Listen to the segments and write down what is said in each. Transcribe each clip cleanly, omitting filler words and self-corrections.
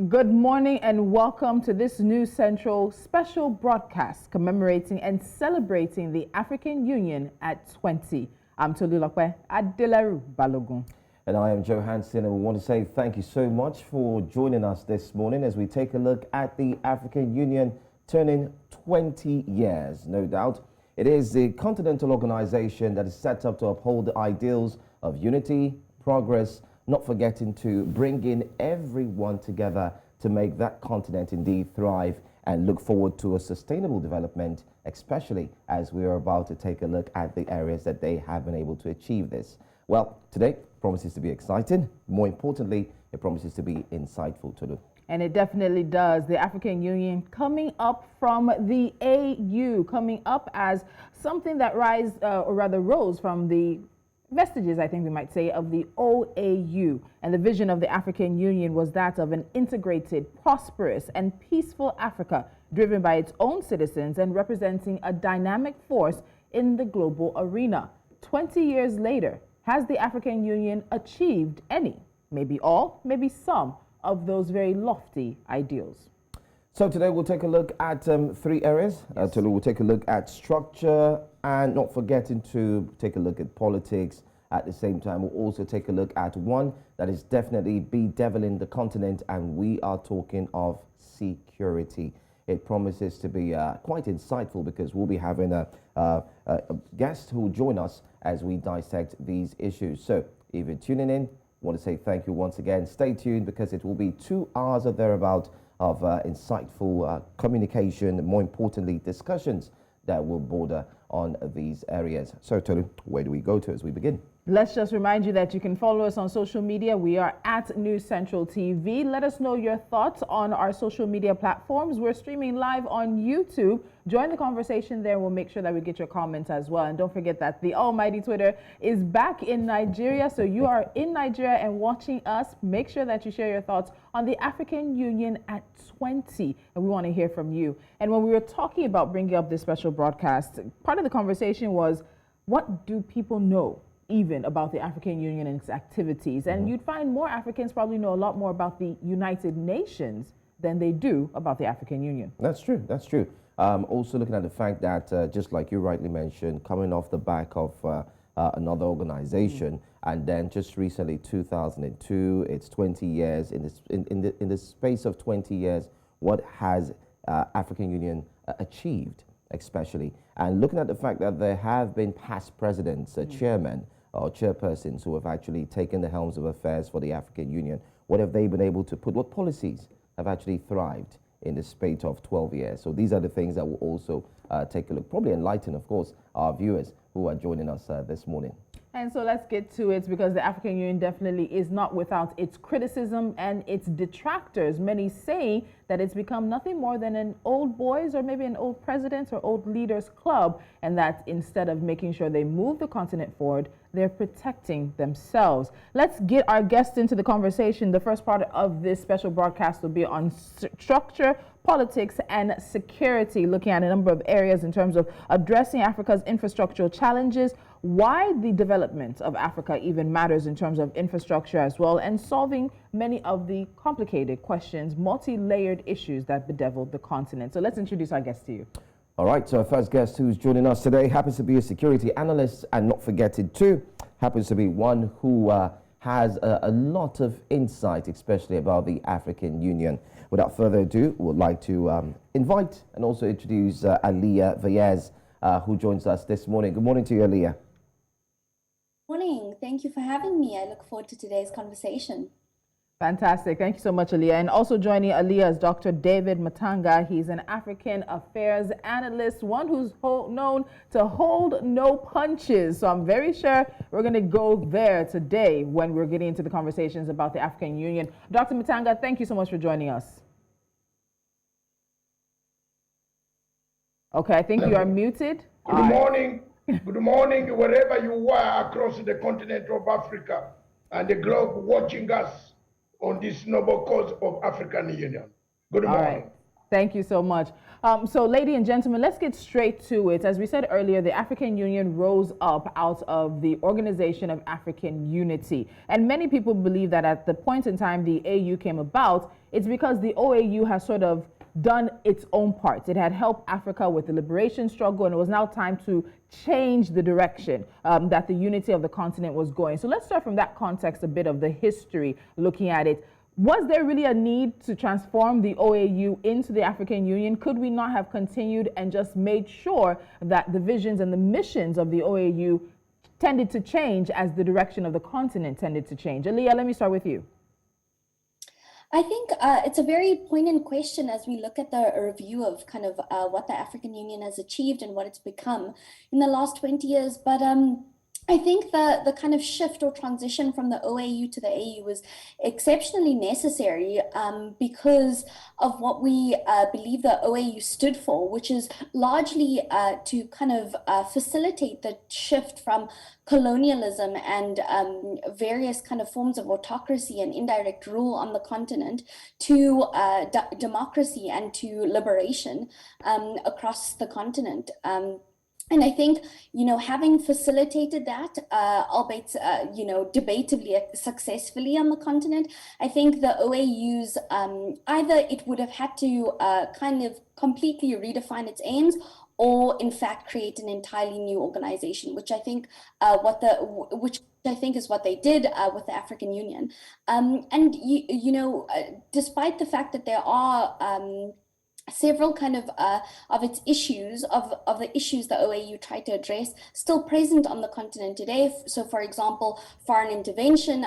Good morning and welcome to this News Central special broadcast commemorating and celebrating the African Union at 20. I'm Tolulope, Adeleru-Balogun. And I am Joe Hanson, and we want to say thank you so much for joining us this morning as we take a look at the African Union turning 20 years, no doubt. It is the continental organization that is set up to uphold the ideals of unity, progress, not forgetting to bring in everyone together to make that continent indeed thrive and look forward to a sustainable development, especially as we are about to take a look at the areas that they have been able to achieve this. Well, today promises to be exciting. More importantly, it promises to be insightful to do. And it definitely does. The African Union coming up from the AU, coming up as something that rose from the vestiges, I think we might say, of the OAU. And the vision of the African Union was that of an integrated, prosperous, and peaceful Africa, driven by its own citizens and representing a dynamic force in the global arena. 20 years later, has the African Union achieved any, maybe all, maybe some, of those very lofty ideals? So today we'll take a look at three areas. Yes. We'll take a look at structure and not forgetting to take a look at politics. At the same time, we'll also take a look at one that is definitely bedeviling the continent, and we are talking of security. It promises to be quite insightful because we'll be having a guest who will join us as we dissect these issues. So if you're tuning in, I want to say thank you once again. Stay tuned because it will be 2 hours or thereabout of insightful communication, more importantly, discussions that will border on these areas. So, Tolu, where do we go to as we begin? Let's just remind you that you can follow us on social media. We are at News Central TV. Let us know your thoughts on our social media platforms. We're streaming live on YouTube. Join the conversation there. We'll make sure that we get your comments as well. And don't forget that the almighty Twitter is back in Nigeria. So you are in Nigeria and watching us. Make sure that you share your thoughts on the African Union at 20. And we want to hear from you. And when we were talking about bringing up this special broadcast, part of the conversation was, what do people know even about the African Union and its activities? And you'd find more Africans probably know a lot more about the United Nations than they do about the African Union. That's true. That's true. Also looking at the fact that, just like you rightly mentioned, coming off the back of another organization, and then just recently, 2002, it's 20 years. In the space of 20 years, what has African Union achieved, especially? And looking at the fact that there have been past presidents, chairmen, or chairpersons who have actually taken the helms of affairs for the African Union, what have they been able to put? What policies have actually thrived in the space of 12 years? So these are the things that will also take a look, probably enlighten, of course, our viewers who are joining us this morning. And so let's get to it, because the African Union definitely is not without its criticism and its detractors. Many say that it's become nothing more than an old boys or maybe an old presidents or old leaders club, and that instead of making sure they move the continent forward, they're protecting themselves. Let's get our guests into the conversation. The first part of this special broadcast will be on structure, politics, and security, looking at a number of areas in terms of addressing Africa's infrastructural challenges, why the development of Africa even matters in terms of infrastructure as well, and solving many of the complicated questions, multi-layered issues that bedevil the continent. So let's introduce our guest to you. All right, so our first guest who's joining us today happens to be a security analyst, and not forgetting too, happens to be one who has a lot of insight, especially about the African Union. Without further ado, we would like to invite and also introduce Aaliyah Vayez, who joins us this morning. Good morning to you, Aaliyah. Morning. Thank you for having me. I look forward to today's conversation. Fantastic. Thank you so much, Aaliyah. And also joining Aaliyah is Dr. David Matsanga. He's an African affairs analyst, one who's known to hold no punches. So I'm very sure we're going to go there today when we're getting into the conversations about the African Union. Dr. Matsanga, thank you so much for joining us. Okay, I think you are muted. Good morning. Good morning, wherever you are across the continent of Africa and the globe watching us on this noble cause of African Union. Good morning. Thank you so much. So, ladies and gentlemen, let's get straight to it. As we said earlier, the African Union rose up out of the Organization of African Unity. And many people believe that at the point in time the AU came about, it's because the OAU has sort of done its own part. It had helped Africa with the liberation struggle, and it was now time to change the direction that the unity of the continent was going. So let's start from that context, a bit of the history, looking at it. Was there really a need to transform the OAU into the African Union? Could we not have continued and just made sure that the visions and the missions of the OAU tended to change as the direction of the continent tended to change? Aaliyah, let me start with you. I think it's a very poignant question as we look at the review of kind of what the African Union has achieved and what it's become in the last 20 years. But I think the kind of shift or transition from the OAU to the AU was exceptionally necessary because of what we believe the OAU stood for, which is largely to kind of facilitate the shift from colonialism and various kind of forms of autocracy and indirect rule on the continent to democracy and to liberation across the continent. And I think, having facilitated that, albeit, debatably successfully on the continent, I think the OAU's, either it would have had to kind of completely redefine its aims, or in fact create an entirely new organization, which I think is what they did with the African Union. And despite the fact that there are several kind of its issues of the issues the OAU tried to address still present on the continent today. So, for example, foreign intervention,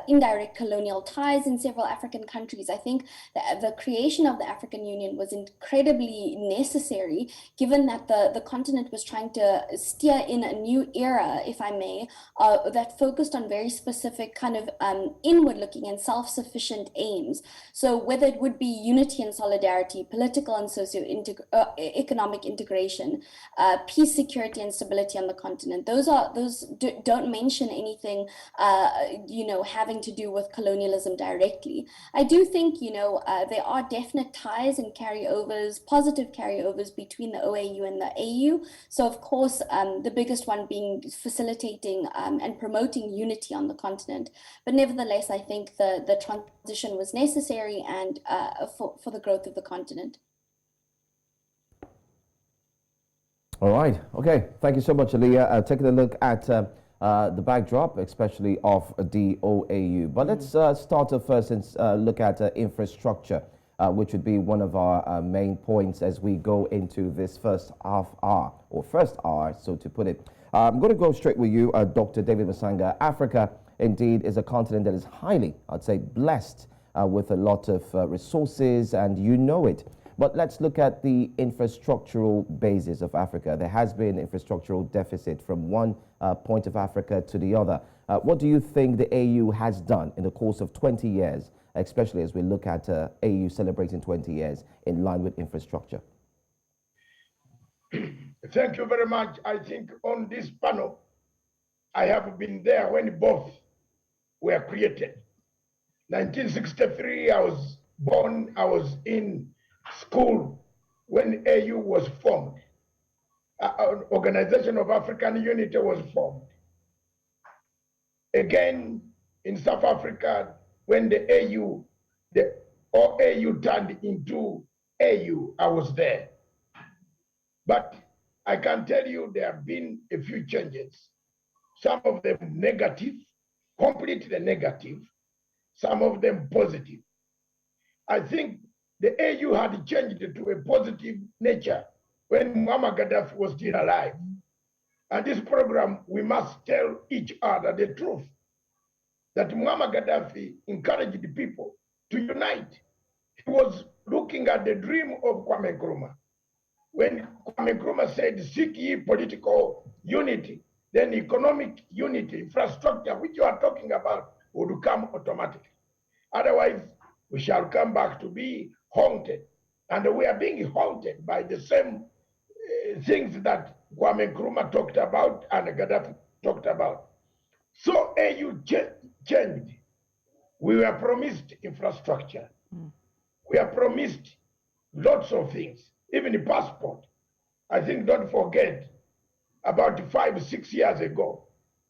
indirect colonial ties in several African countries. I think the creation of the African Union was incredibly necessary, given that the continent was trying to steer in a new era, if I may, that focused on very specific kind of inward-looking and self-sufficient aims. So whether it would be unity and solidarity, political and socio-economic integration, peace, security, and stability on the continent. Those don't mention anything, having to do with colonialism directly. I do think, there are definite ties and carryovers, positive carryovers between the OAU and the AU. So, of course, the biggest one being facilitating and promoting unity on the continent. But nevertheless, I think the transition was necessary and for the growth of the continent. All right. Okay. Thank you so much, Aaliyah. Taking a look at the backdrop, especially of the OAU. But let's start off first and look at infrastructure, which would be one of our main points as we go into this first hour, so to put it. I'm going to go straight with you, Dr. David Matsanga. Africa, indeed, is a continent that is highly, I'd say, blessed with a lot of resources, and you know it. But let's look at the infrastructural basis of Africa. There has been infrastructural deficit from one point of Africa to the other. What do you think the AU has done in the course of 20 years, especially as we look at AU celebrating 20 years in line with infrastructure? Thank you very much. I think on this panel, I have been there when both were created. 1963, I was born, I was in school when AU was formed. An Organization of African Unity was formed. Again, in South Africa, when the OAU turned into AU, I was there. But I can tell you there have been a few changes. Some of them negative, completely negative, some of them positive. I think the AU had changed to a positive nature when Muammar Gaddafi was still alive. And this program, we must tell each other the truth, that Muammar Gaddafi encouraged the people to unite. He was looking at the dream of Kwame Nkrumah. When Kwame Nkrumah said, seek ye political unity, then economic unity, infrastructure, which you are talking about, would come automatically. Otherwise, we shall come back to be haunted. And we are being haunted by the same things that Kwame Nkrumah talked about and Gaddafi talked about. So AU changed. We were promised infrastructure. We are promised lots of things, even a passport. I think, don't forget, about 5, 6 years ago,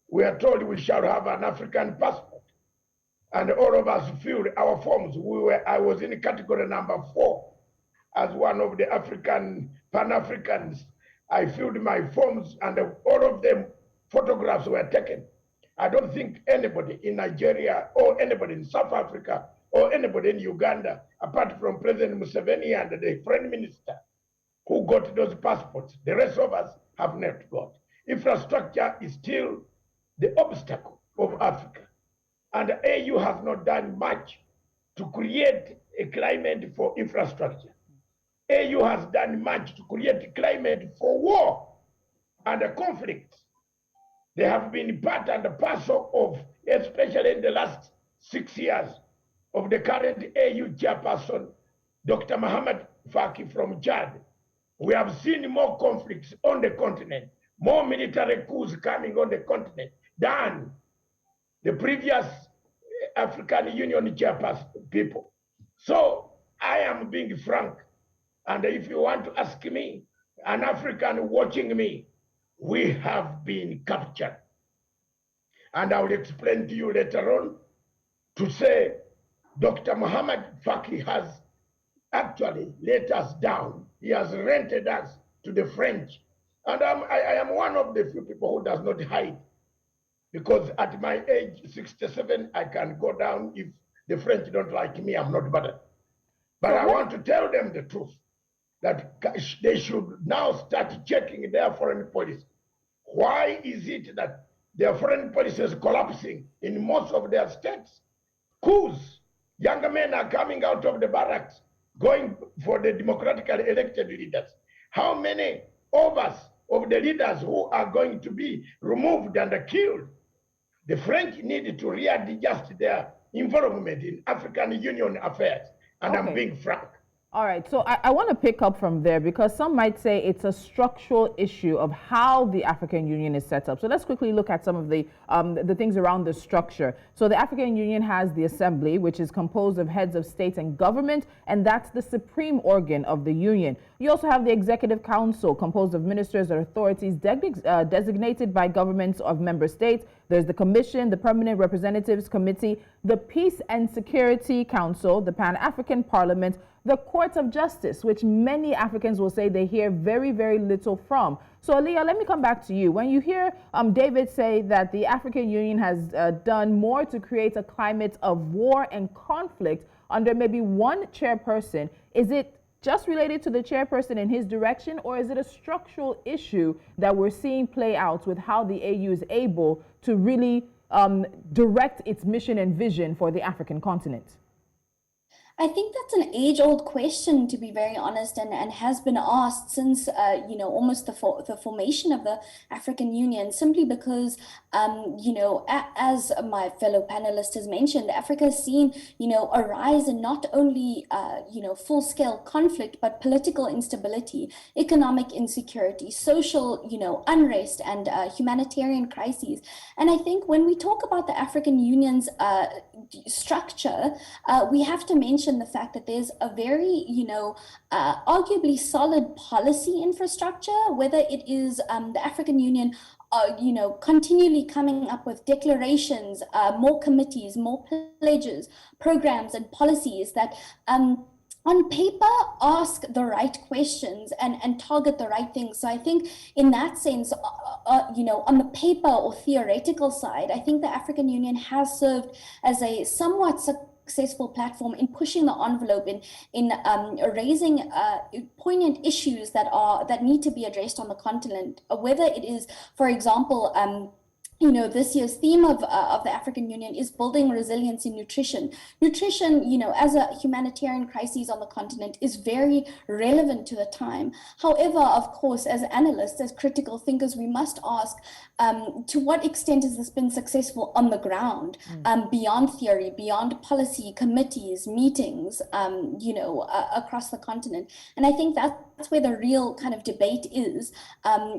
we are told we shall have an African passport. And all of us filled our forms. I was in category number 4 as one of the Pan-Africans. I filled my forms and all of them photographs were taken. I don't think anybody in Nigeria or anybody in South Africa or anybody in Uganda, apart from President Museveni and the Foreign Minister, who got those passports. The rest of us have not got. Infrastructure is still the obstacle of Africa. And the AU has not done much to create a climate for infrastructure. AU has done much to create a climate for war and a conflict. They have been part and parcel of, especially in the last 6 years, of the current AU chairperson, Dr. Mohamed Faki from Chad. We have seen more conflicts on the continent, more military coups coming on the continent than the previous African Union chairperson people. So I am being frank. And if you want to ask me, an African watching me, we have been captured. And I will explain to you later on to say Dr. Mohamed Faki has actually let us down. He has rented us to the French. And I am one of the few people who does not hide. Because at my age, 67, I can go down. If the French don't like me, I'm not bothered. But I want to tell them the truth, that they should now start checking their foreign policy. Why is it that their foreign policy is collapsing in most of their states? Coups. Younger men are coming out of the barracks, going for the democratically elected leaders. How many of us, of the leaders who are going to be removed and killed? The French need to readjust their involvement in African Union affairs. And I'm being frank. All right, so I want to pick up from there because some might say it's a structural issue of how the African Union is set up. So let's quickly look at some of the things around the structure. So the African Union has the Assembly, which is composed of heads of state and government, and that's the supreme organ of the Union. You also have the Executive Council, composed of ministers or authorities designated by governments of member states. There's the Commission, the Permanent Representatives Committee, the Peace and Security Council, the Pan-African Parliament, the Court of Justice, which many Africans will say they hear very, very little from. So, Aaliyah, let me come back to you. When you hear David say that the African Union has done more to create a climate of war and conflict under maybe one chairperson, is it just related to the chairperson and his direction, or is it a structural issue that we're seeing play out with how the AU is able to really direct its mission and vision for the African continent? I think that's an age-old question, to be very honest, and has been asked since, almost the formation of the African Union, simply because, as my fellow panelist has mentioned, Africa has seen, a rise in not only, full-scale conflict, but political instability, economic insecurity, social, unrest, and humanitarian crises. And I think when we talk about the African Union's structure, we have to mention the fact that there's a very, arguably solid policy infrastructure, whether it is the African Union, continually coming up with declarations, more committees, more pledges, programs and policies that on paper ask the right questions and target the right things. So I think in that sense, on the paper or theoretical side, I think the African Union has served as a somewhat successful platform in pushing the envelope in raising poignant issues that need to be addressed on the continent, whether it is, for example, this year's theme of the African Union is building resilience in nutrition. Nutrition, as a humanitarian crisis on the continent, is very relevant to the time. However, of course, as analysts, as critical thinkers, we must ask, to what extent has this been successful on the ground, beyond theory, beyond policy, committees, meetings, across the continent? And I think that's where the real kind of debate is,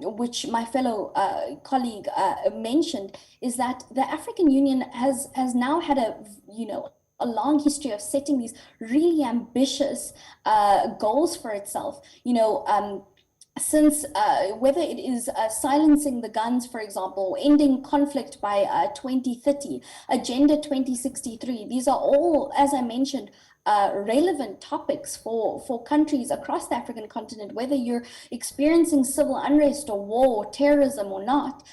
which my fellow colleague mentioned, is that the African Union has now had a a long history of setting these really ambitious goals for itself. Since whether it is silencing the guns, for example, ending conflict by 2030, Agenda 2063, these are all, as I mentioned, relevant topics for countries across the African continent, whether you're experiencing civil unrest or war, terrorism or not.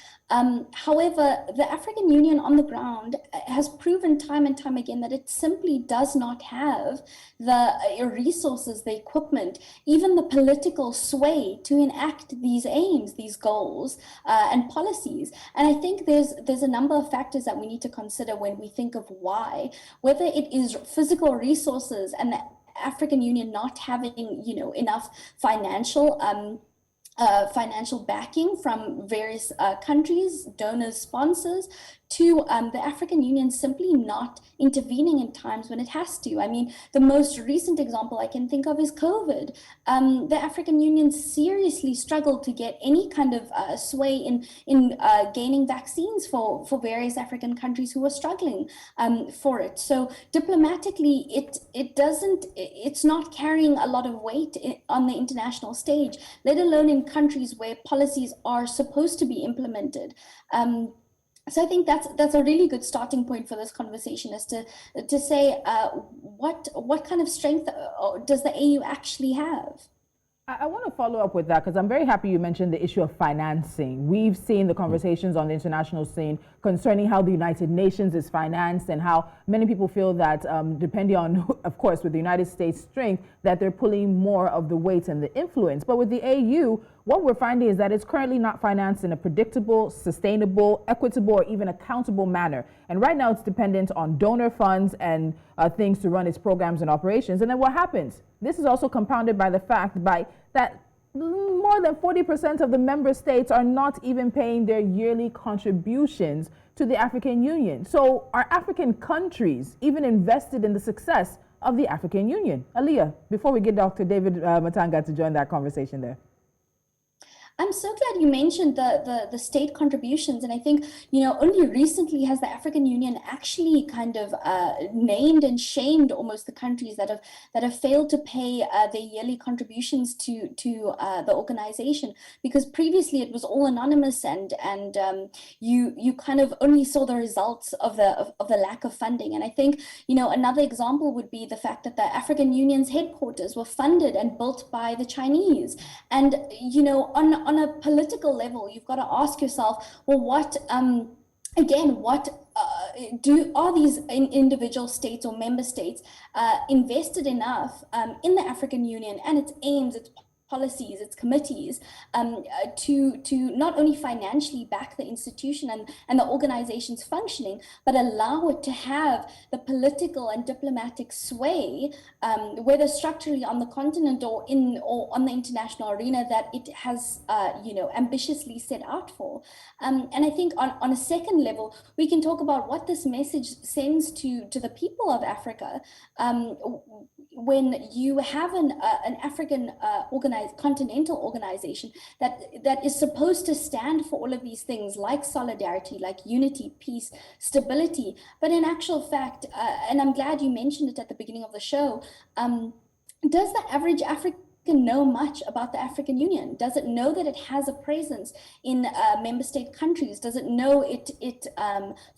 However, the African Union on the ground has proven time and time again that it simply does not have the resources, the equipment, even the political sway to enact these aims, these goals, and policies. And I think there's a number of factors that we need to consider when we think of why, whether it is physical resources and the African Union not having, enough financial backing from various countries, donors, sponsors, to the African Union simply not intervening in times when it has to. I mean, the most recent example I can think of is COVID. The African Union seriously struggled to get any kind of sway in gaining vaccines for various African countries who were struggling for it. So diplomatically, it's not carrying a lot of weight on the international stage, let alone in countries where policies are supposed to be implemented. So I think that's a really good starting point for this conversation, is to say what kind of strength does the AU actually have? I want to follow up with that because I'm very happy you mentioned the issue of financing. We've seen the conversations on the international scene concerning how the United Nations is financed and how many people feel that depending on, of course, with the United States' strength, that they're pulling more of the weight and the influence. But with the AU, what we're finding is that it's currently not financed in a predictable, sustainable, equitable, or even accountable manner. And right now it's dependent on donor funds and things to run its programs and operations. And then what happens? This is also compounded by the fact that more than 40% of the member states are not even paying their yearly contributions to the African Union. So are African countries even invested in the success of the African Union? Aaliyah, before we get Dr. David Matsanga to join that conversation there. I'm so glad you mentioned the state contributions, and I think only recently has the African Union actually kind of named and shamed almost the countries that have failed to pay their yearly contributions to the organization, because previously it was all anonymous and you kind of only saw the results of the lack of funding. And I think another example would be the fact that the African Union's headquarters were funded and built by the Chinese, and on a political level, you've got to ask yourself, well, what are these individual states or member states invested enough in the African Union and its aims, its policies, its committees, to not only financially back the institution and the organization's functioning, but allow it to have the political and diplomatic sway, whether structurally on the continent or on the international arena, that it has ambitiously set out for. And I think on a second level, we can talk about what this message sends to the people of Africa. When you have an African continental organization that is supposed to stand for all of these things, like solidarity, like unity, peace, stability, but in actual fact, and I'm glad you mentioned it at the beginning of the show, does the average African know much about the African Union? Does it know that it has a presence in member state countries? Does it know it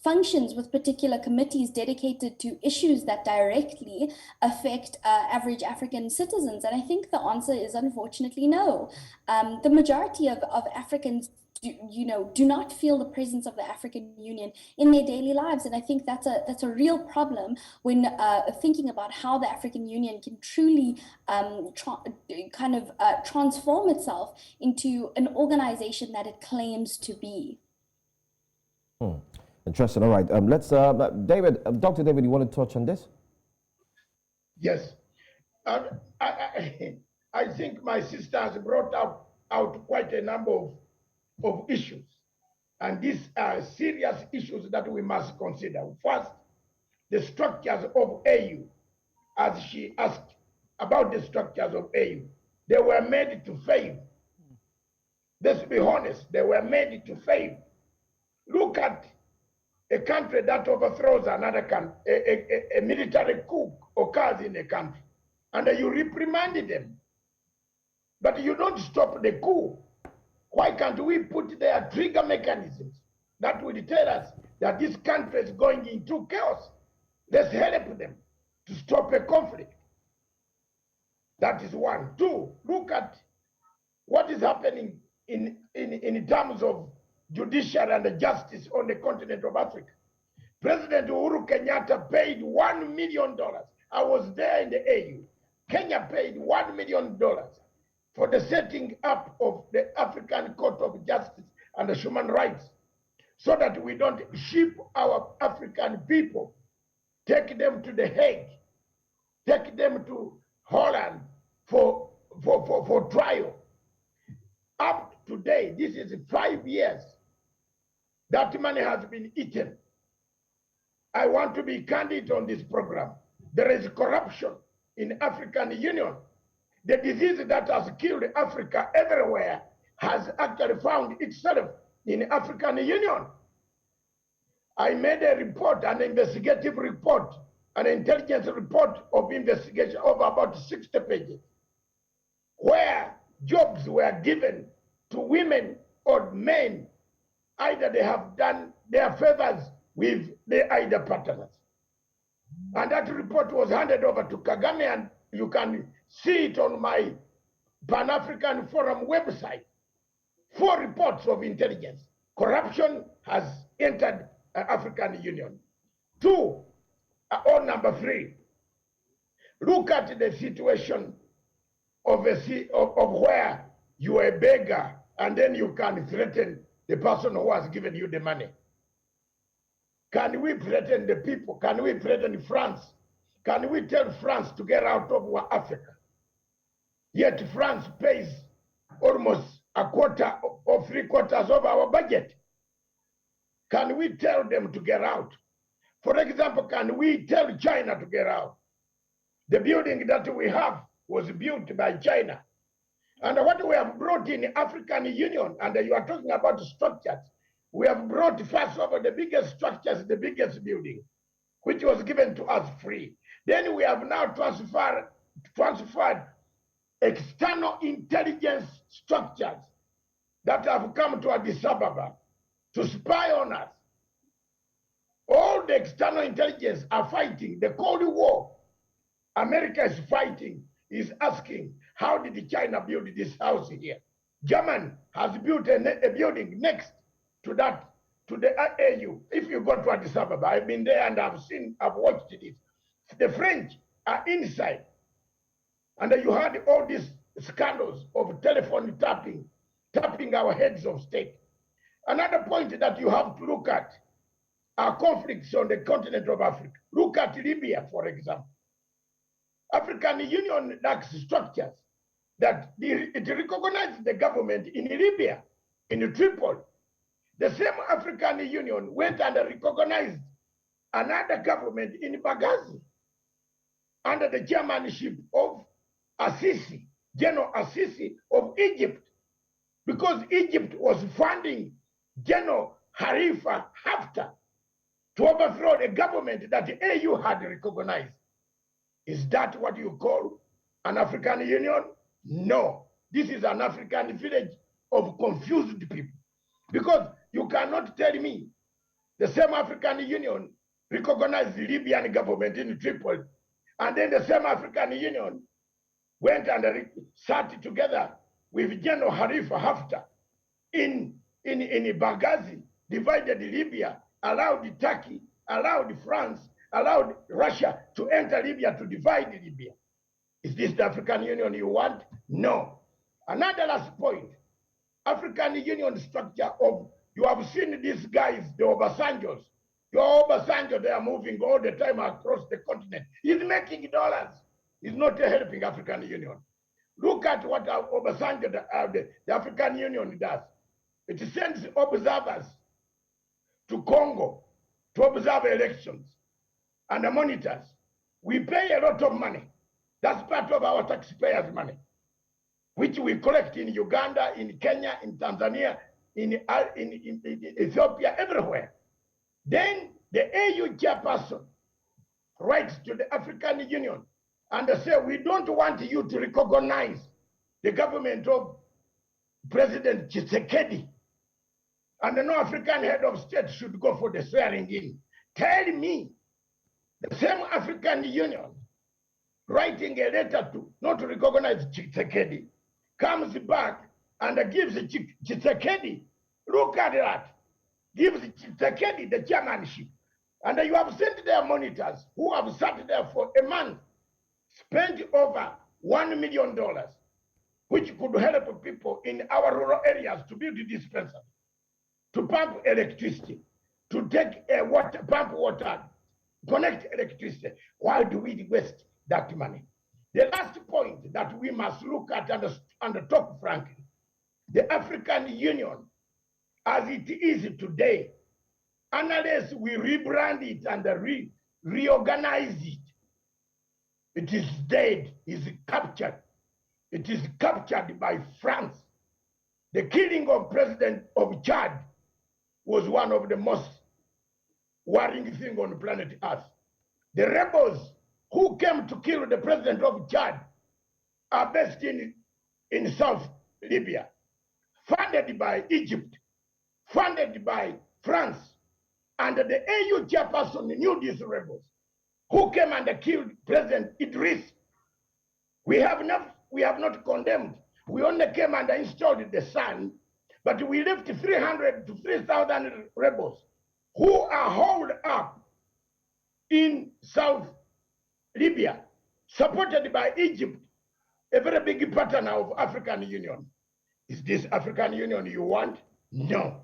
functions with particular committees dedicated to issues that directly affect average African citizens? And I think the answer is unfortunately no. The majority of Africans do not feel the presence of the African Union in their daily lives, and I think that's a real problem when thinking about how the African Union can truly transform itself into an organization that it claims to be. Interesting. All right. Let's David, Dr. David, you want to touch on this? Yes. I think my sister has brought out quite a number of issues, and these are serious issues that we must consider. First, the structures of AU, as she asked about the structures of AU, they were made to fail. Let's be honest, they were made to fail. Look at a country that overthrows another country, a military coup occurs in a country, and you reprimanded them, but you don't stop the coup. Why can't we put their trigger mechanisms that will tell us that this country is going into chaos? Let's help them to stop a conflict. That is one. Two, look at what is happening in terms of judicial and justice on the continent of Africa. President Uhuru Kenyatta paid $1 million. I was there in the AU. Kenya paid $1 million for the setting up of the African Court of Justice and Human Rights, so that we don't ship our African people, take them to The Hague, take them to Holland for trial. Up to today, this is 5 years. That money has been eaten. I want to be candid on this program. There is corruption in African Union. The disease that has killed Africa everywhere has actually found itself in African Union. I made a report, an investigative report, an intelligence report of investigation of about 60 pages, where jobs were given to women or men. Either they have done their favors with the either partners. And that report was handed over to Kagame, and you can see it on my Pan-African Forum website. 4 reports of intelligence. Corruption has entered African Union. 2, or number 3, look at the situation of where you are a beggar and then you can threaten the person who has given you the money. Can we threaten the people? Can we threaten France? Can we tell France to get out of Africa? Yet France pays almost a quarter or 3/4 of our budget. Can we tell them to get out? For example, can we tell China to get out? The building that we have was built by China. And what we have brought in the African Union, and you are talking about structures, we have brought first over the biggest structures, the biggest building, which was given to us free. Then we have now transferred external intelligence structures that have come to Addis Ababa to spy on us. All the external intelligence are fighting the Cold War. America is fighting, is asking, how did China build this house here? Germany has built a building next to that, to the AU. If you go to Addis Ababa, I've been there and I've watched it. The French are inside. And you had all these scandals of telephone tapping our heads of state. Another point that you have to look at are conflicts on the continent of Africa. Look at Libya, for example. African Union lacks structures that it recognizes the government in Libya, in Tripoli. The same African Union went and recognized another government in Benghazi under the chairmanship of Assisi, General Assisi of Egypt, because Egypt was funding General Khalifa Haftar to overthrow the government that the AU had recognized. Is that what you call an African Union? No. This is an African village of confused people. Because you cannot tell me the same African Union recognized the Libyan government in Tripoli, and then the same African Union went and sat together with General Khalifa Haftar in Benghazi, divided Libya, allowed Turkey, allowed France, allowed Russia to enter Libya to divide Libya. Is this the African Union you want? No. Another last point, African Union structure of, you have seen these guys, the Obasanjos. Your Obasanjo, they are moving all the time across the continent. He's making dollars. He's not helping African Union. Look at what Obasanjo, the African Union does. It sends observers to Congo to observe elections and the monitors. We pay a lot of money. That's part of our taxpayers' money, which we collect in Uganda, in Kenya, in Tanzania, in Ethiopia, everywhere. Then the AU chairperson writes to the African Union and they say, we don't want you to recognize the government of President Tshisekedi. And the North African head of state should go for the swearing in. Tell me, the same African Union writing a letter to not to recognize Tshisekedi comes back and gives Tshisekedi, look at that, gives Tshisekedi the chairmanship. And you have sent their monitors who have sat there for a month, spent over $1 million, which could help people in our rural areas to build dispensaries, to pump electricity, to take water, pump water, connect electricity. Why do we waste that money? The last point that we must look at and talk frankly, the African Union, as it is today, unless we rebrand it and reorganize it, it is dead, is captured. It is captured by France. The killing of President of Chad was one of the most worrying things on planet Earth. The rebels who came to kill the president of Chad are based in South Libya, funded by Egypt, funded by France. And the AU chairperson knew these rebels who came and killed President Idris. We have not condemned. We only came and installed the sun, but we left 300 to 3,000 rebels who are holed up in South Libya, supported by Egypt, a very big partner of African Union. Is this African Union you want? No.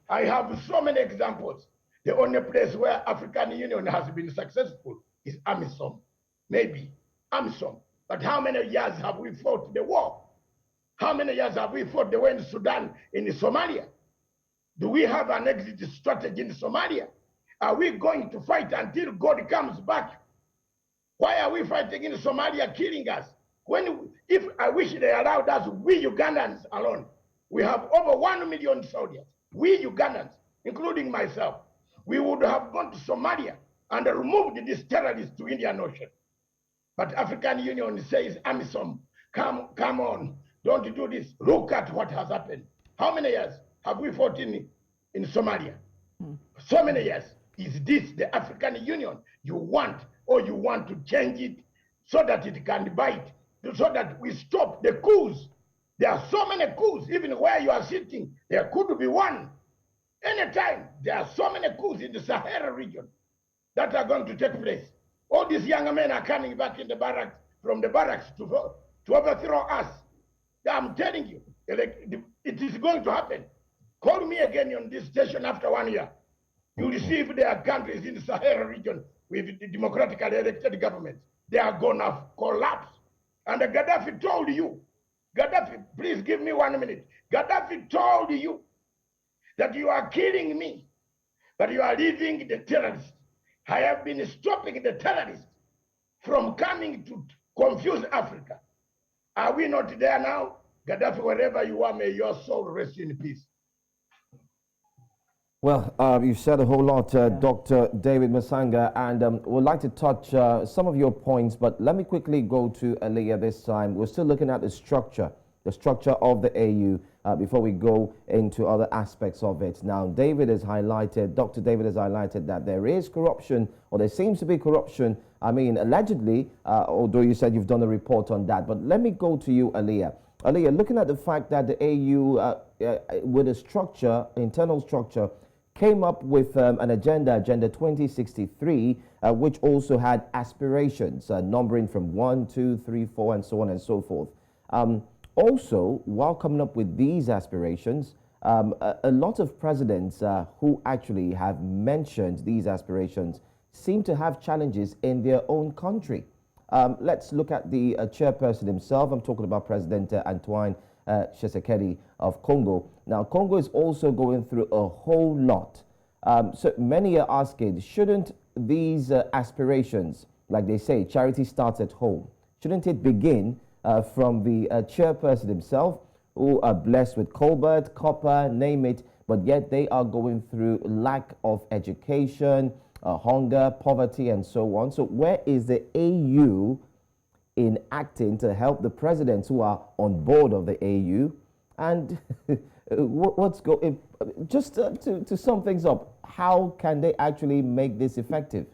I have so many examples. The only place where African Union has been successful is AMISOM. Maybe AMISOM. But how many years have we fought the war? How many years have we fought the war in Sudan, in Somalia? Do we have an exit strategy in Somalia? Are we going to fight until God comes back? Why are we fighting in Somalia, killing us? If I wish they allowed us, we Ugandans alone, we have over 1 million soldiers. We Ugandans, including myself, we would have gone to Somalia and removed these terrorists to Indian Ocean. But African Union says, AMISOM, come on, don't do this. Look at what has happened. How many years have we fought in Somalia? So many years. Is this the African Union you want, or you want to change it so that it can bite, so that we stop the coups? There are so many coups, even where you are sitting, there could be one. Anytime, there are so many coups in the Sahara region that are going to take place. All these young men are coming back in the barracks, from the barracks to overthrow us. I'm telling you, it is going to happen. Call me again on this station after 1 year. You will see if there are countries in the Sahara region with the democratically elected governments. They are going to collapse. And Gaddafi told you, Gaddafi, please give me 1 minute. Gaddafi told you that you are killing me, but you are leaving the terrorists. I have been stopping the terrorists from coming to confuse Africa. Are we not there now? Gaddafi, wherever you are, may your soul rest in peace. Well, you've said a whole lot, Dr. David Matsanga, and we'd like to touch some of your points, but let me quickly go to Aaliyah this time. We're still looking at the structure of the AU before we go into other aspects of it. Now, Dr. David has highlighted that there is corruption, or there seems to be corruption. I mean, allegedly, although you said you've done a report on that, but let me go to you, Aaliyah. Aaliyah, looking at the fact that the AU, with a structure, internal structure, came up with an Agenda 2063, which also had aspirations, numbering from 1, 2, 3, 4, and so on and so forth. Also, while coming up with these aspirations, a lot of presidents who actually have mentioned these aspirations seem to have challenges in their own country. Let's look at the chairperson himself. I'm talking about President Antoine Tshisekedi of Congo. Now, Congo is also going through a whole lot. So many are asking, shouldn't these aspirations, like they say, charity starts at home, shouldn't it begin from the chairperson himself, who are blessed with cobalt, copper, name it, but yet they are going through lack of education, hunger, poverty, and so on. So where is the AU in acting to help the presidents who are on board of the AU? And what's going, just to sum things up, how can they actually make this effective?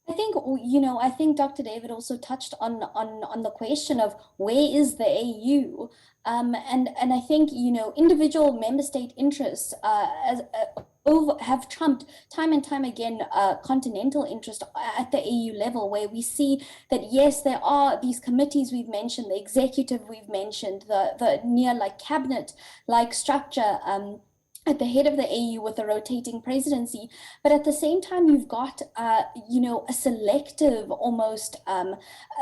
I think, I think Dr. David also touched on the question of where is the AU? And I think, individual member state interests have trumped time and time again continental interest at the AU level, where we see that, yes, there are these committees we've mentioned, the executive we've mentioned, the near like cabinet like structure, at the head of the AU with a rotating presidency, but at the same time, you've got, a selective, almost a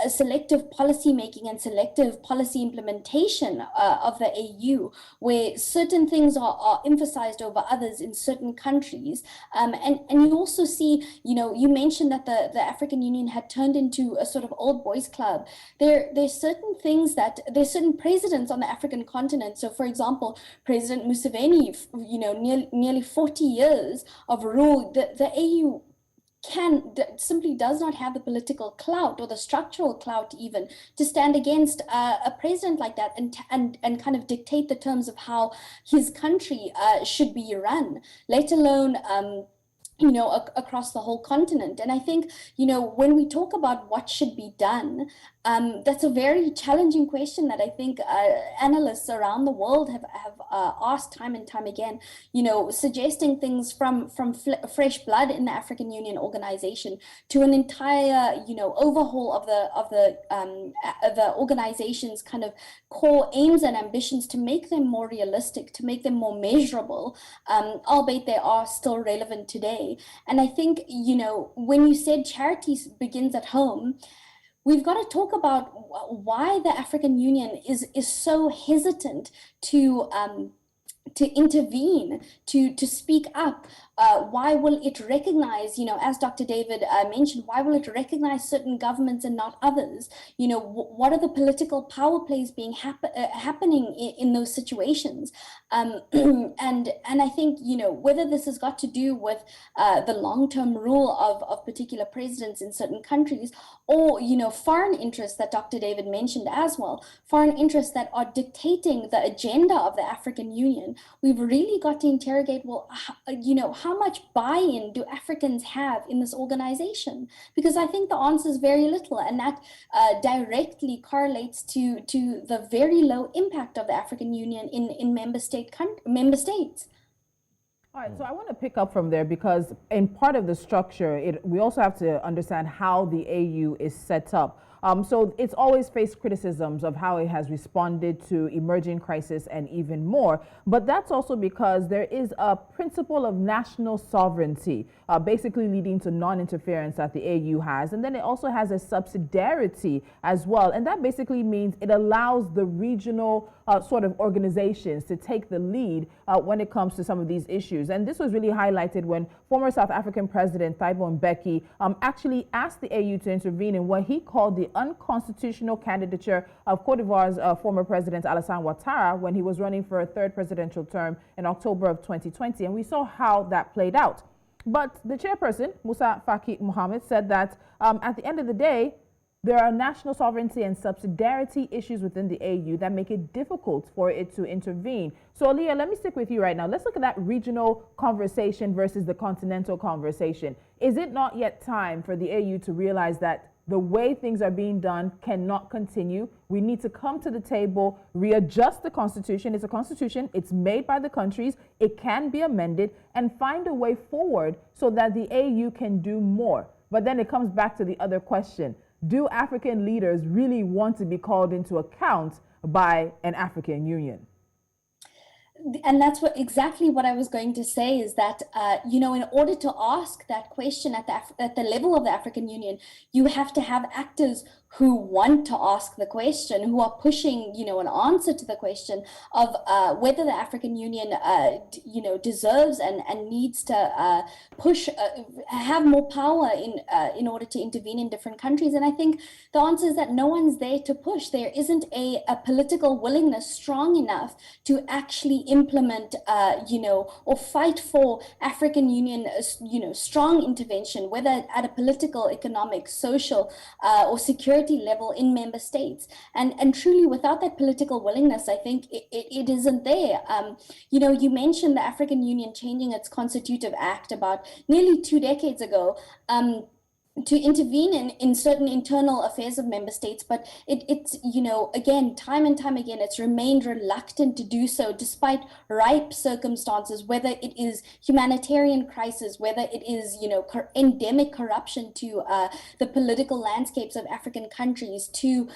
selective policy making and selective policy implementation of the AU, where certain things are emphasized over others in certain countries. And you also see, you mentioned that the African Union had turned into a sort of old boys club. There's certain things there's certain presidents on the African continent. So, for example, President Museveni, nearly 40 years of rule, the AU simply does not have the political clout or the structural clout even to stand against a president like that and kind of dictate the terms of how his country should be run, let alone across the whole continent. And I think, when we talk about what should be done, that's a very challenging question that I think analysts around the world have asked time and time again, suggesting things from fresh blood in the African Union organization to an entire, overhaul of the organization's kind of core aims and ambitions to make them more realistic, to make them more measurable, albeit they are still relevant today. And I think, when you said charity begins at home, we've got to talk about why the African Union is so hesitant to intervene, to speak up. Why will it recognize, as Dr. David mentioned, why will it recognize certain governments and not others? What are the political power plays being happening in those situations? And I think, whether this has got to do with the long-term rule of particular presidents in certain countries, or, foreign interests that Dr. David mentioned as well, foreign interests that are dictating the agenda of the African Union, we've really got to interrogate, well, how much buy-in do Africans have in this organization? Because I think the answer is very little, and that directly correlates to the very low impact of the African Union in member states. All right, so I want to pick up from there, because in part of the structure, we also have to understand how the AU is set up. So it's always faced criticisms of how it has responded to emerging crisis and even more. But that's also because there is a principle of national sovereignty, basically leading to non-interference that the AU has. And then it also has a subsidiarity as well. And that basically means it allows the regional sort of organizations to take the lead when it comes to some of these issues. And this was really highlighted when former South African President Thabo Mbeki actually asked the AU to intervene in what he called the unconstitutional candidature of Cote d'Ivoire's former President Alassane Ouattara when he was running for a third presidential term in October of 2020. And we saw how that played out. But the chairperson, Musa Faki Mohammed, said that at the end of the day, there are national sovereignty and subsidiarity issues within the AU that make it difficult for it to intervene. So, Aaliyah, let me stick with you right now. Let's look at that regional conversation versus the continental conversation. Is it not yet time for the AU to realize that the way things are being done cannot continue? We need to come to the table, readjust the constitution. It's a constitution. It's made by the countries. It can be amended, and find a way forward so that the AU can do more. But then it comes back to the other question. Do African leaders really want to be called into account by an African Union? And that's exactly what I was going to say, is that, in order to ask that question at the level of the African Union, you have to have actors who want to ask the question, who are pushing, an answer to the question of whether the African Union, deserves and needs to push, have more power in order to intervene in different countries. And I think the answer is that no one's there to push. There isn't a political willingness strong enough to actually implement, or fight for African Union, strong intervention, whether at a political, economic, social, or security level in member states. And truly, without that political willingness, I think it isn't there. You mentioned the African Union changing its constitutive act about nearly 2 decades ago. To intervene in certain internal affairs of member states, but it's again, time and time again, it's remained reluctant to do so despite ripe circumstances, whether it is humanitarian crisis, whether it is endemic corruption to the political landscapes of African countries, to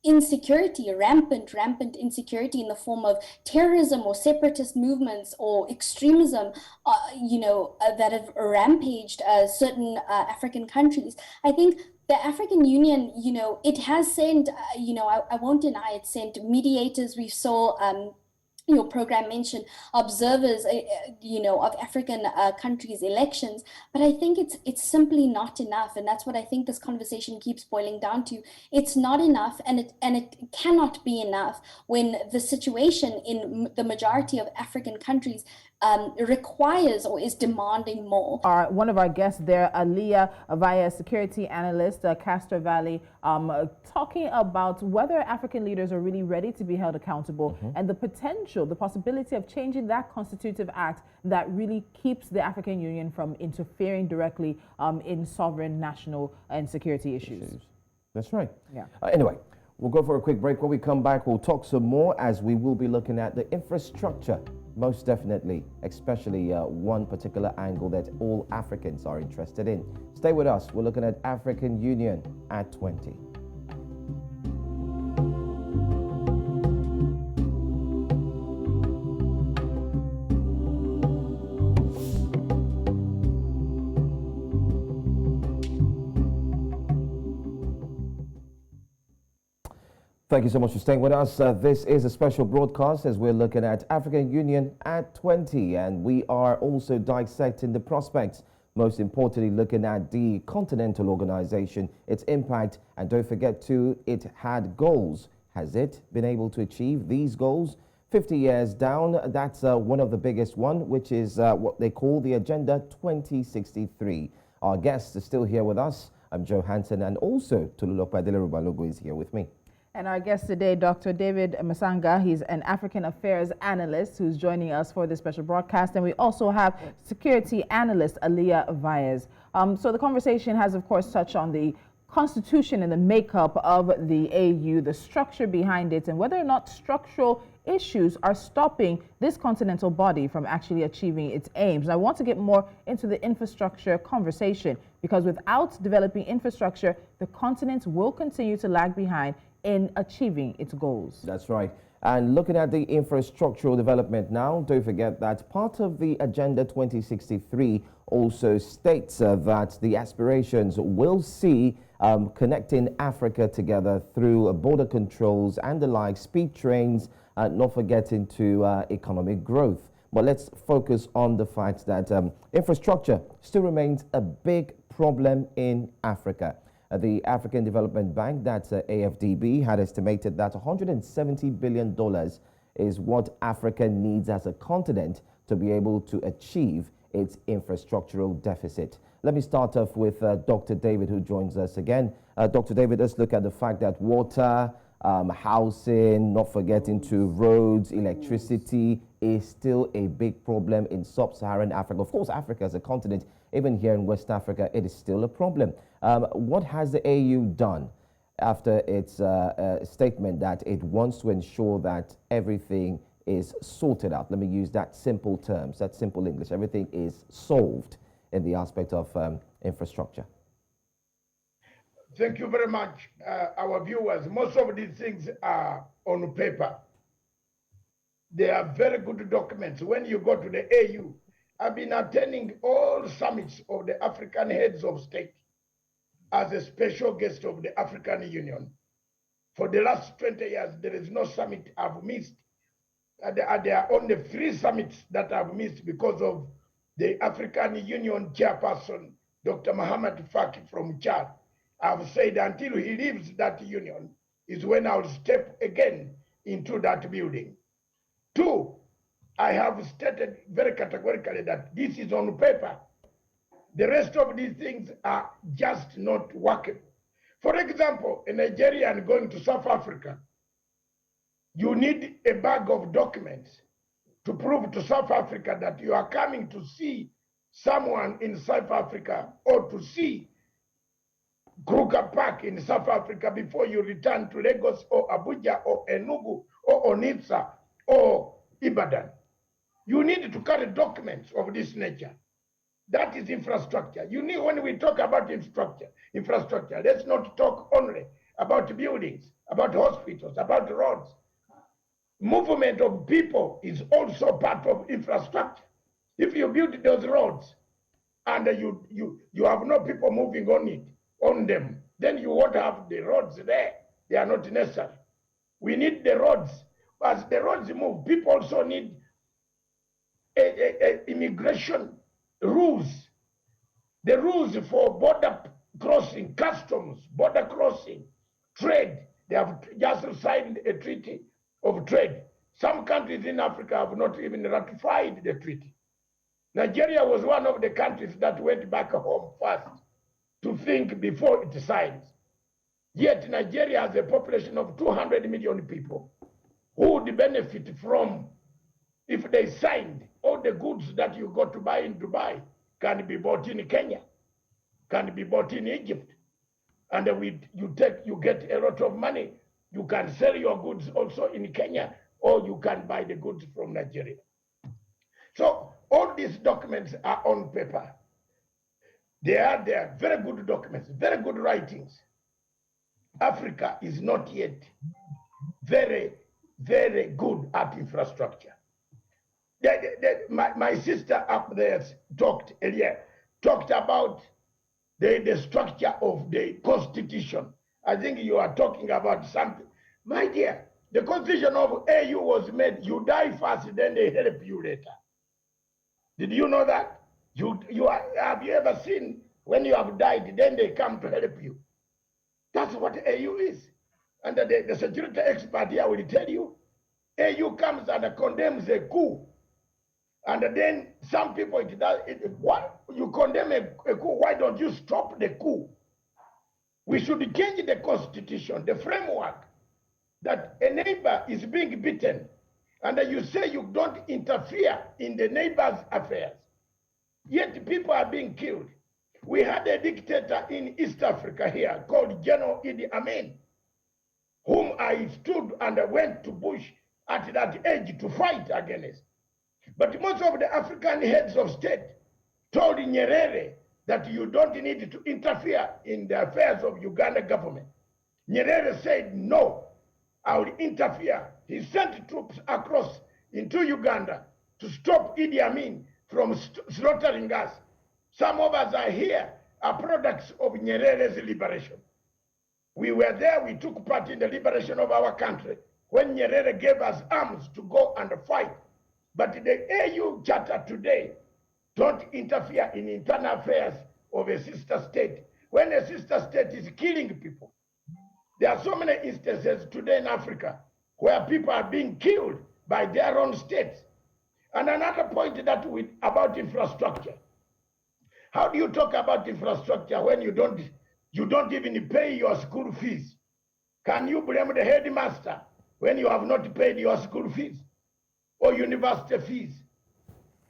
insecurity, rampant insecurity in the form of terrorism or separatist movements or extremism, that have rampaged certain African countries. I think the African Union, it has sent, I won't deny it sent mediators. We saw your program mentioned observers, of African countries' elections, but I think it's simply not enough, and that's what I think this conversation keeps boiling down to. It's not enough, and it cannot be enough when the situation in the majority of African countries requires or is demanding more. One of our guests there, Aaliyah, Vayez, security analyst, Castor, Vali, talking about whether African leaders are really ready to be held accountable and the possibility of changing that constitutive act that really keeps the African Union from interfering directly in sovereign, national, and security issues. That's right. Yeah. Anyway, we'll go for a quick break. When we come back, we'll talk some more as we will be looking at the infrastructure. Most definitely, especially one particular angle that all Africans are interested in. Stay with us. We're looking at African Union at 20. Thank you so much for staying with us. This is a special broadcast as we're looking at African Union at 20, and we are also dissecting the prospects, most importantly looking at the continental organization, its impact, and don't forget too, it had goals. Has it been able to achieve these goals? 50 years down, that's one of the biggest one, which is what they call the Agenda 2063. Our guests are still here with us. I'm Joe Hanson, and also Tolulope Adeleru-Balogun is here with me. And our guest today, Dr. David Matsanga, he's an African affairs analyst who's joining us for this special broadcast. And we also have security analyst Aaliyah Vayez. So the conversation has, of course, touched on the constitution and the makeup of the AU, the structure behind it, and whether or not structural issues are stopping this continental body from actually achieving its aims. I want to get more into the infrastructure conversation, because without developing infrastructure, the continent will continue to lag behind in achieving its goals. That's right. And looking at the infrastructural development now, don't forget that part of the Agenda 2063 also states that the aspirations will see connecting Africa together through border controls and the like, speed trains, not forgetting to economic growth. But let's focus on the fact that infrastructure still remains a big problem in Africa. The African Development Bank, that's AFDB, had estimated that $170 billion is what Africa needs as a continent to be able to achieve its infrastructural deficit. Let me start off with Dr. David, who joins us again. Dr. David, let's look at the fact that water, housing, not forgetting to roads, electricity is still a big problem in sub-Saharan Africa. Of course, Africa as a continent, even here in West Africa, it is still a problem. What has the AU done after its statement that it wants to ensure that everything is sorted out? Let me use that simple terms, that simple English. Everything is solved in the aspect of infrastructure. Thank you very much, our viewers. Most of these things are on paper. They are very good documents. When you go to the AU, I've been attending all summits of the African heads of state. as a special guest of the African Union. For the last 20 years, there is no summit I've missed. There are only 3 summits that I've missed because of the African Union chairperson, Dr. Muhammad Faki from Chad. I've said until he leaves that union is when I'll step again into that building. 2, I have stated very categorically that this is on paper. The rest of these things are just not working. For example, a Nigerian going to South Africa, you need a bag of documents to prove to South Africa that you are coming to see someone in South Africa or to see Kruger Park in South Africa before you return to Lagos or Abuja or Enugu or Onitsha or Ibadan. You need to carry documents of this nature. That is infrastructure. You need, when we talk about infrastructure, let's not talk only about buildings, about hospitals, about roads. Movement of people is also part of infrastructure. If you build those roads and you have no people moving on them, then you won't have the roads there. They are not necessary. We need the roads. As the roads move, people also need immigration rules. The rules for border crossing, customs, border crossing, trade. They have just signed a treaty of trade. Some countries in Africa have not even ratified the treaty. Nigeria was one of the countries that went back home first to think before it signs. Yet Nigeria has a population of 200 million people who would benefit from, if they signed, all the goods that you got to buy in Dubai can be bought in Kenya, can be bought in Egypt. And you get a lot of money. You can sell your goods also in Kenya, or you can buy the goods from Nigeria. So all these documents are on paper. They are very good documents, very good writings. Africa is not yet very, very good at infrastructure. My sister up there talked about the structure of the Constitution. I think you are talking about something. My dear, the Constitution of AU was made, you die first, then they help you later. Did you know that? Have you ever seen when you have died, then they come to help you? That's what AU is. And the security expert here will tell you, AU comes and condemns a coup. And then some people, you condemn a coup, why don't you stop the coup? We should change the constitution, the framework, that a neighbor is being beaten, and you say you don't interfere in the neighbor's affairs. Yet people are being killed. We had a dictator in East Africa here called General Idi Amin, whom I stood and went to Bush at that age to fight against. But most of the African heads of state told Nyerere that you don't need to interfere in the affairs of Uganda government. Nyerere said, no, I will interfere. He sent troops across into Uganda to stop Idi Amin from slaughtering us. Some of us are here, are products of Nyerere's liberation. We were there, we took part in the liberation of our country when Nyerere gave us arms to go and fight. But the AU Charter today don't interfere in internal affairs of a sister state. When a sister state is killing people, there are so many instances today in Africa where people are being killed by their own states. And another point about infrastructure. How do you talk about infrastructure when you don't even pay your school fees? Can you blame the headmaster when you have not paid your school fees or university fees?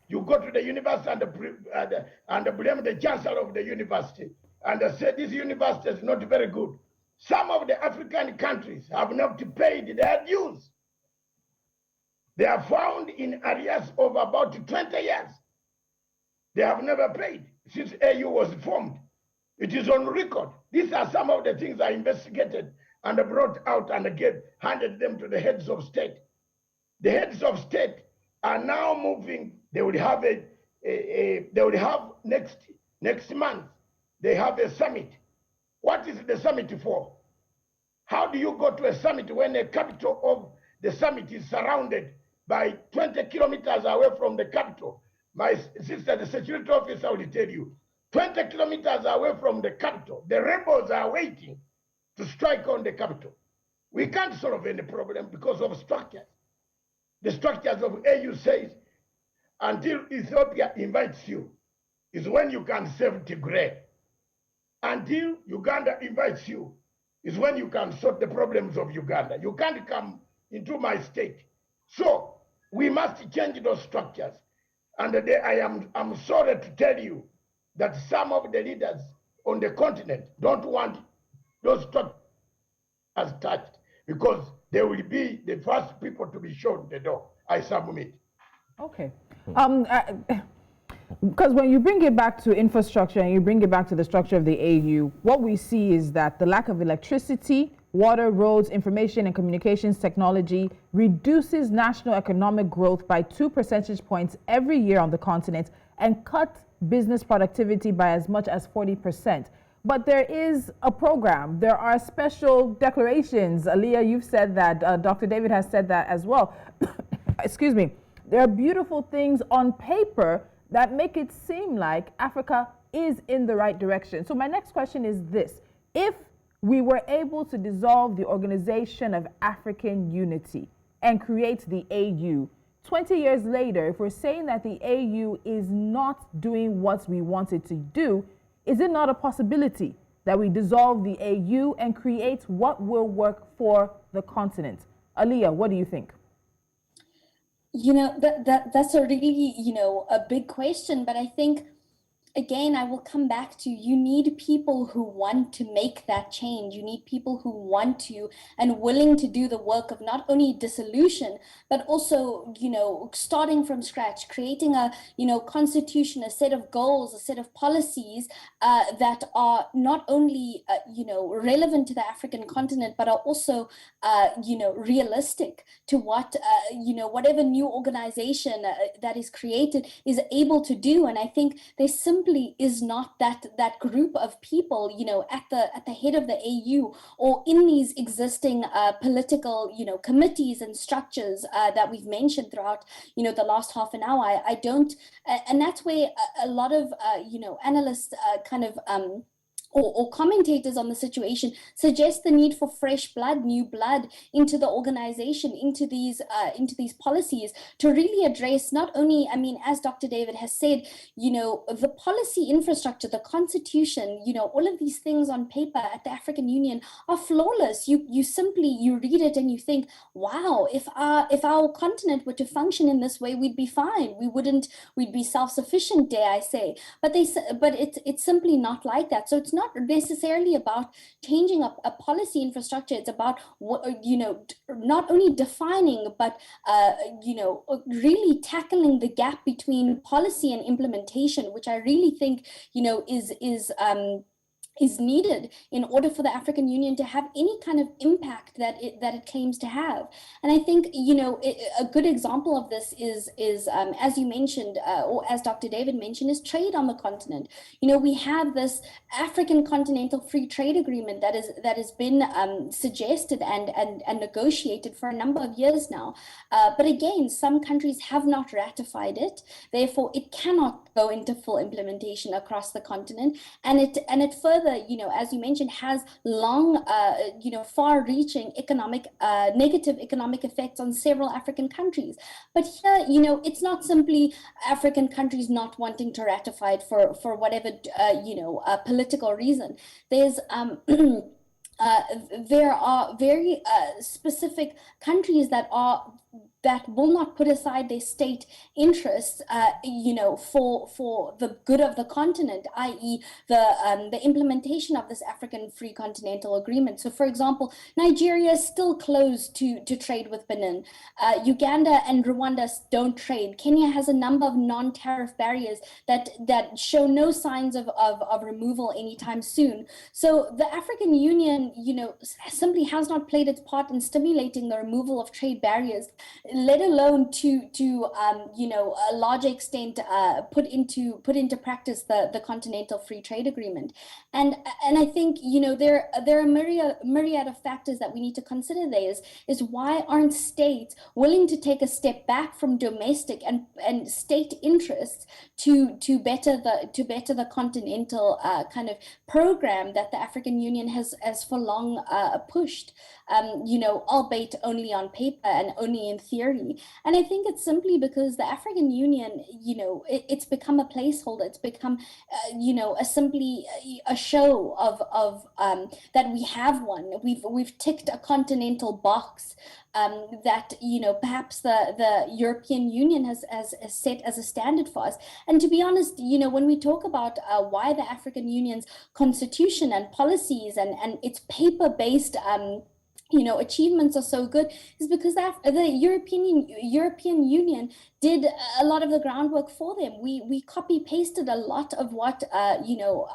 You go to the university and blame the chancellor of the university and say this university is not very good. Some of the African countries have not paid their dues. They are found in arrears of about 20 years. They have never paid since AU was formed. It is on record. These are some of the things I investigated and brought out and handed them to the heads of state. The heads of state are now moving. They will have next month. They have a summit What is the summit for? How do you go to a summit when the capital of the summit is surrounded by 20 kilometers away from the capital? My sister, the security officer, will tell you, 20 kilometers away from the capital, the rebels are waiting to strike on the capital. We can't solve any problem because of structures. The structures of AU says, until Ethiopia invites you, is when you can save Tigray. Until Uganda invites you, is when you can sort the problems of Uganda. You can't come into my state. So we must change those structures. And I'm sorry to tell you that some of the leaders on the continent don't want those structures touched because they will be the first people to be shown the door. I submit. Okay. Because when you bring it back to infrastructure and you bring it back to the structure of the AU, what we see is that the lack of electricity, water, roads, information and communications technology reduces national economic growth by 2 percentage points every year on the continent and cuts business productivity by as much as 40%. But there is a program. There are special declarations. Aaliyah, you've said that. Dr. David has said that as well. Excuse me. There are beautiful things on paper that make it seem like Africa is in the right direction. So my next question is this. If we were able to dissolve the Organization of African Unity and create the AU, 20 years later, if we're saying that the AU is not doing what we want it to do, is it not a possibility that we dissolve the AU and create what will work for the continent? Aaliyah, what do you think? That's a really, a big question, but I think, again, I will come back to, you need people who want to make that change. You need people who want to and willing to do the work of not only dissolution, but also, starting from scratch, creating a, constitution, a set of goals, a set of policies that are not only, relevant to the African continent, but are also, realistic to what, whatever new organization that is created is able to do. And I think there's simply is not that group of people, at the head of the AU or in these existing political, committees and structures that we've mentioned throughout, the last half an hour. I don't, and that's where a lot of, analysts kind of or commentators on the situation suggest the need for fresh blood, new blood into the organization, into these policies to really address not only, as Dr. David has said, the policy infrastructure, the constitution, all of these things on paper at the African Union are flawless. You simply read it and you think, wow, if our continent were to function in this way, we'd be fine. We'd be self-sufficient, dare I say. But it's simply not like that. So it's not necessarily about changing a policy infrastructure. It's about not only defining, but really tackling the gap between policy and implementation, which I really think is needed in order for the African Union to have any kind of impact that it claims to have. And I think, a good example of this is as you mentioned, or as Dr. David mentioned, is trade on the continent. We have this African Continental Free Trade Agreement that has been suggested and negotiated for a number of years now. But again, some countries have not ratified it. Therefore, it cannot go into full implementation across the continent. And it further, as you mentioned, has long, far-reaching negative economic effects on several African countries. But here, it's not simply African countries not wanting to ratify it for whatever, political reason. There's there are very specific countries that will not put aside their state interests, for the good of the continent, i.e. the implementation of this African Free Continental Agreement. So, for example, Nigeria is still closed to trade with Benin. Uganda and Rwanda don't trade. Kenya has a number of non-tariff barriers that show no signs of removal anytime soon. So the African Union, simply has not played its part in stimulating the removal of trade barriers. let alone to you know, a large extent put into practice the Continental Free Trade Agreement. And I think, you know, there are a myriad of factors that we need to consider. There is why aren't states willing to take a step back from domestic and state interests to better the continental kind of program that the African Union has for long pushed, you know, albeit only on paper and only in theory. And I think it's simply because the African Union, you know, it's become a placeholder. It's become, you know, simply a show of that we have one. We've ticked a continental box that, you know, perhaps the European Union has set as a standard for us. And to be honest, you know, when we talk about why the African Union's constitution and policies and its paper-based you know, achievements are so good, is because the European Union did a lot of the groundwork for them. We copy pasted a lot of what you know,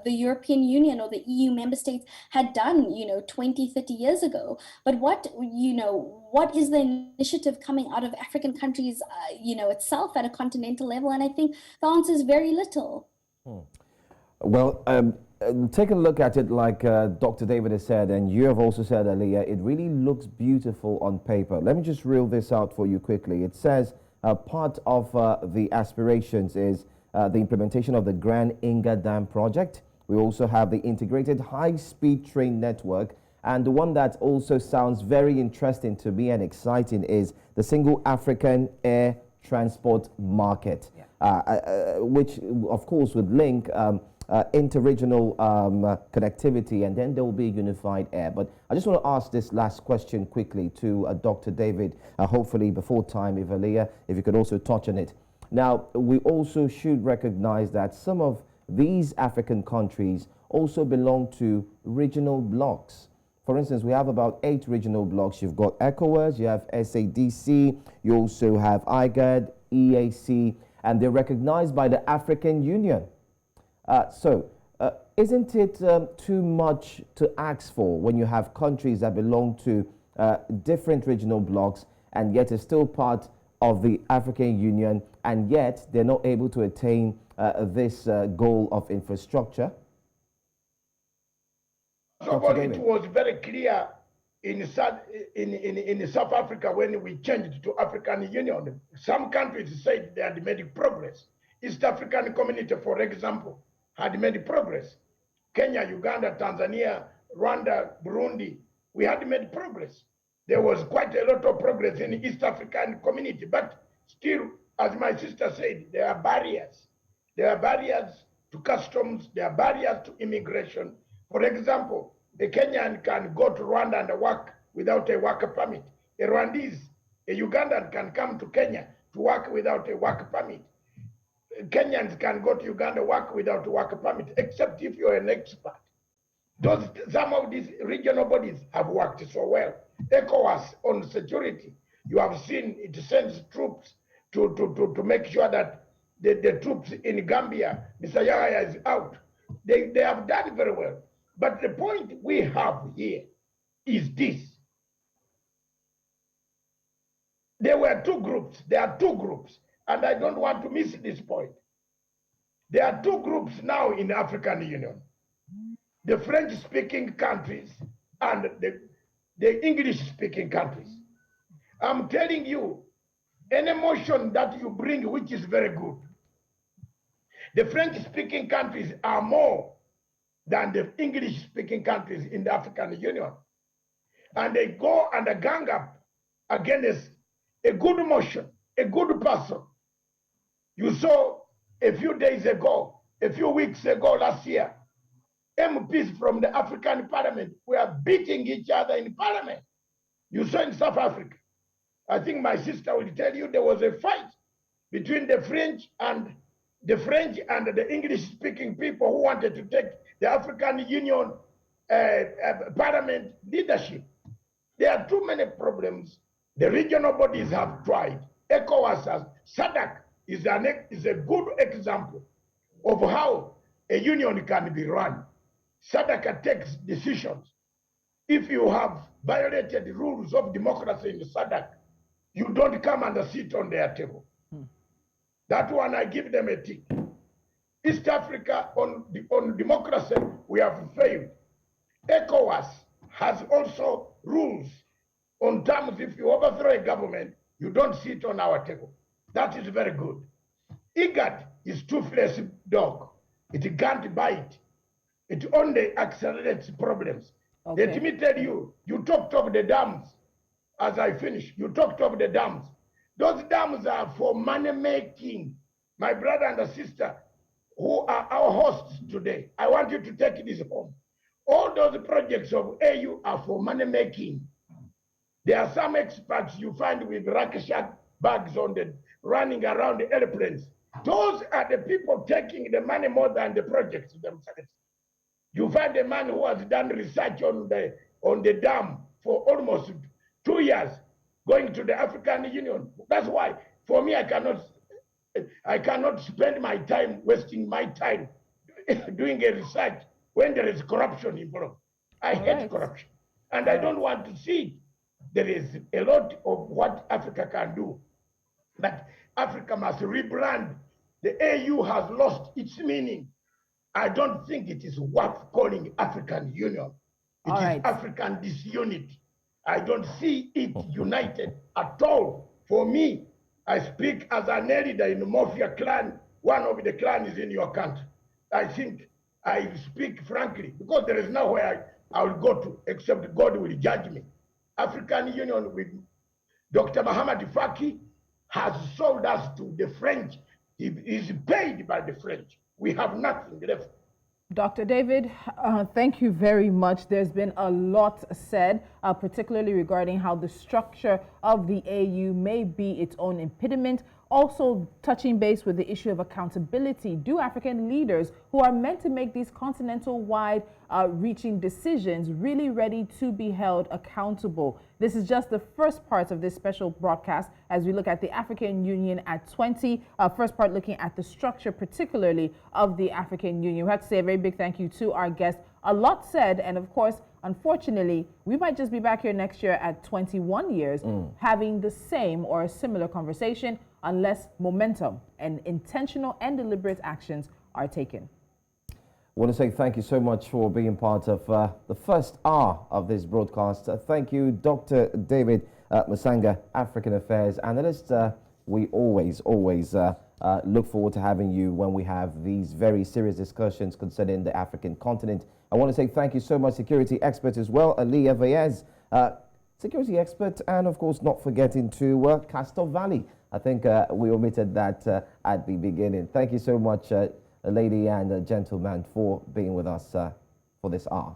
the European Union or the EU member states had done, you know, 20, 30 years ago. But what, you know, what is the initiative coming out of African countries, you know, itself at a continental level? And I think the answer is very little. Well, take a look at it like Dr. David has said, and you have also said, Aaliyah, it really looks beautiful on paper. Let me just reel this out for you quickly. It says part of the aspirations is the implementation of the Grand Inga Dam project. We also have the integrated high-speed train network. And the one that also sounds very interesting to me and exciting is the single African air transport market, which, of course, would link interregional connectivity, and then there will be unified air. But I just want to ask this last question quickly to Dr. David, hopefully before time, if Aaliyah, if you could also touch on it. Now, we also should recognize that some of these African countries also belong to regional blocs. For instance, we have about 8 regional blocs. You've got ECOWAS, you have SADC, you also have IGAD, EAC, and they're recognized by the African Union. So, isn't it too much to ask for when you have countries that belong to different regional blocs and yet are still part of the African Union, and yet they're not able to attain this goal of infrastructure? So far, it was very clear in South Africa when we changed to African Union. Some countries said they had made progress. East African Community, for example, had made progress. Kenya, Uganda, Tanzania, Rwanda, Burundi, we had made progress. There was quite a lot of progress in the East African Community, but still, as my sister said, there are barriers. There are barriers to customs, there are barriers to immigration. For example, a Kenyan can go to Rwanda and work without a work permit. A Rwandese, a Ugandan can come to Kenya to work without a work permit. Kenyans can go to Uganda work without a work permit, except if you're an expert. Some of these regional bodies have worked so well. ECOWAS on security, you have seen it sends troops to make sure that the troops in Gambia, Mr. Yahya is out. They have done very well. But the point we have here is this. There were 2 groups. There are 2 groups. And I don't want to miss this point. There are 2 groups now in the African Union. The French-speaking countries and the English-speaking countries. I'm telling you, any motion that you bring, which is very good, the French-speaking countries are more than the English-speaking countries in the African Union. And they go and gang up against a good motion, a good person. You saw a few days ago, a few weeks ago last year, MPs from the African Parliament were beating each other in Parliament. You saw in South Africa. I think my sister will tell you there was a fight between the French and the English-speaking people who wanted to take the African Union Parliament leadership. There are too many problems. The regional bodies have tried. ECOWAS has, SADC is a good example of how a union can be run. SADC takes decisions. If you have violated the rules of democracy in SADC, you don't come and sit on their table. That one, I give them a tick. East Africa, on democracy, we have failed. ECOWAS has also rules on terms. If you overthrow a government, you don't sit on our table. That is very good. IGAD is toothless dog. It can't bite. It only accelerates problems. Okay. Let me tell you, you talked of the dams. As I finish, you talked of the dams. Those dams are for money making. My brother and sister, who are our hosts today, I want you to take this home. All those projects of AU are for money making. There are some experts you find with rakshak bags on the running around the airplanes. Those are the people taking the money more than the projects themselves. You find a man who has done research on the dam for almost 2 years, going to the African Union. That's why, for me, I cannot spend my time wasting my time doing a research when there is corruption involved. I hate corruption, and I don't want to see it. There is a lot of what Africa can do, but Africa must rebrand. The AU has lost its meaning. I don't think it is worth calling African Union. It is African disunity. I don't see it united at all. For me, I speak as an elder in the Mafia clan. One of the clans is in your country. I think I speak frankly because there is nowhere I will go to except God will judge me. African Union with Dr. Muhammad Faki has sold us to the French. He is paid by the French. We have nothing left. Dr. David, thank you very much. There's been a lot said, particularly regarding how the structure of the AU may be its own impediment. Also touching base with the issue of accountability. Do African leaders who are meant to make these continental-wide reaching decisions really ready to be held accountable? This is just the first part of this special broadcast as we look at the African Union at 20. First part looking at the structure particularly of the African Union. We have to say a very big thank you to our guest. A lot said, and of course, unfortunately, we might just be back here next year at 21 years having the same or a similar conversation unless momentum and intentional and deliberate actions are taken. I want to say thank you so much for being part of the first hour of this broadcast. Thank you, Dr. David Matsanga, African Affairs Analyst. We always look forward to having you when we have these very serious discussions concerning the African continent. I want to say thank you so much, security expert as well, Aaliyah Vayez, security expert, and of course not forgetting to Castor Vali. I think we omitted that at the beginning. Thank you so much, lady and gentleman, for being with us for this hour.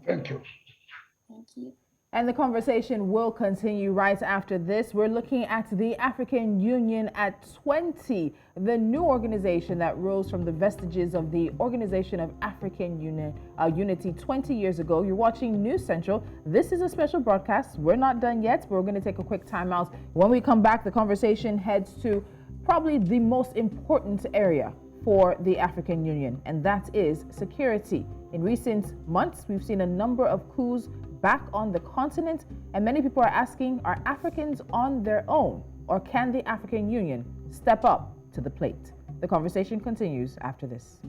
Thank you. Thank you. And the conversation will continue right after this. We're looking at the African Union at 20, the new organization that rose from the vestiges of the Organization of African Unity 20 years ago. You're watching News Central. This is a special broadcast. We're not done yet, but we're going to take a quick time out. When we come back, the conversation heads to probably the most important area for the African Union, and that is security. In recent months, we've seen a number of coups back on the continent, and many people are asking, are Africans on their own, or can the African Union step up to the plate? The conversation continues after this.